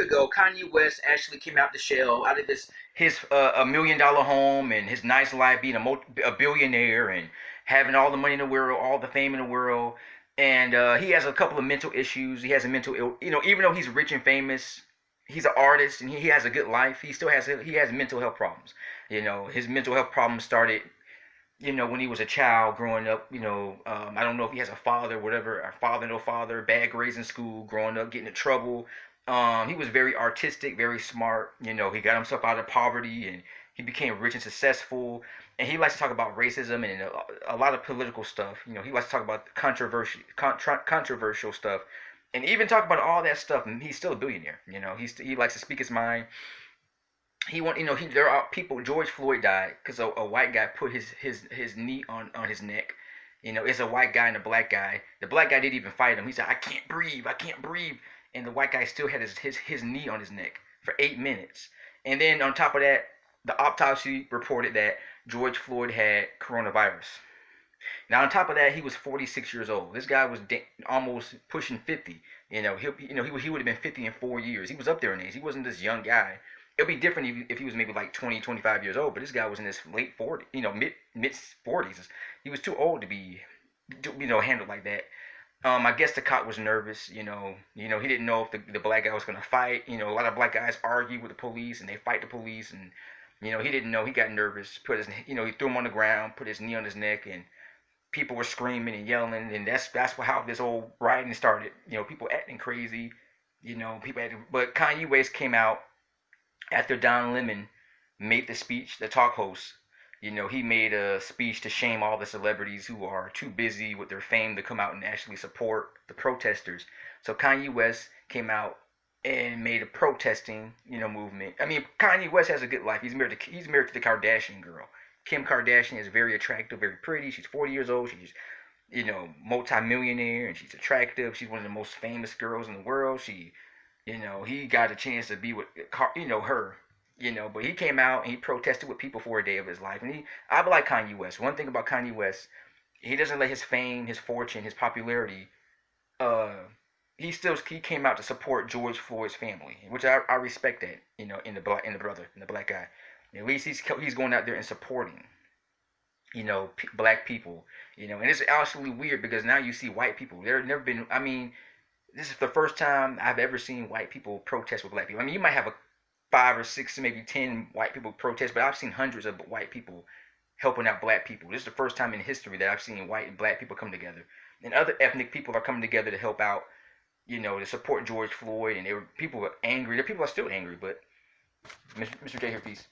ago, Kanye West actually came out the shell, out of his $1 million home and his nice life, being a billionaire and having all the money in the world, all the fame in the world. And he has a couple of mental issues. He has a mental ill, even though he's rich and famous, he's an artist and he has a good life. He has mental health problems. His mental health problems started when he was a child growing up. I don't know if he has a father, whatever, a father, no father, bad grades in school, growing up, getting in trouble. He was very artistic, very smart. He got himself out of poverty and he became rich and successful. And he likes to talk about racism and a lot of political stuff. He likes to talk about controversial stuff, and even talk about all that stuff. And he's still a billionaire. He likes to speak his mind. He want there are people. George Floyd died because a white guy put his knee on his neck. It's a white guy and a black guy. The black guy didn't even fight him. He said, I can't breathe," and the white guy still had his knee on his neck for 8 minutes. And then on top of that, the autopsy reported that George Floyd had coronavirus. Now on top of that, he was 46 years old. This guy was almost pushing 50. He would have been 50 in 4 years. He was up there in age. He wasn't this young guy. It'd be different if he was maybe like 20, 25 years old, but this guy was in his late 40s, mid 40s. He was too old to be, handled like that. I guess the cop was nervous. He didn't know if the black guy was gonna fight. A lot of black guys argue with the police and they fight the police, and he didn't know. He got nervous. He threw him on the ground, put his knee on his neck, and people were screaming and yelling, and that's how this whole rioting started. People acting crazy. But Kanye West came out after Don Lemon made the speech, the talk host. He made a speech to shame all the celebrities who are too busy with their fame to come out and actually support the protesters. So Kanye West came out and made a protesting, movement. I mean, Kanye West has a good life. He's married to the Kardashian girl. Kim Kardashian is very attractive, very pretty. She's 40 years old. She's, multi-millionaire, and she's attractive. She's one of the most famous girls in the world. He got a chance to be with, her. But he came out and he protested with people for a day of his life. And I like Kanye West. One thing about Kanye West, he doesn't let his fame, his fortune, his popularity, he came out to support George Floyd's family, which I respect that, in the black guy. At least he's going out there and supporting, black people, and it's absolutely weird because now you see white people. There have never been, I mean, this is the first time I've ever seen white people protest with black people. I mean, you might have a 5 or 6, maybe 10 white people protest, but I've seen hundreds of white people helping out black people. This is the first time in history that I've seen white and black people come together. And other ethnic people are coming together to help out, to support George Floyd. And people were angry. The people are still angry, but Mr. J here, peace.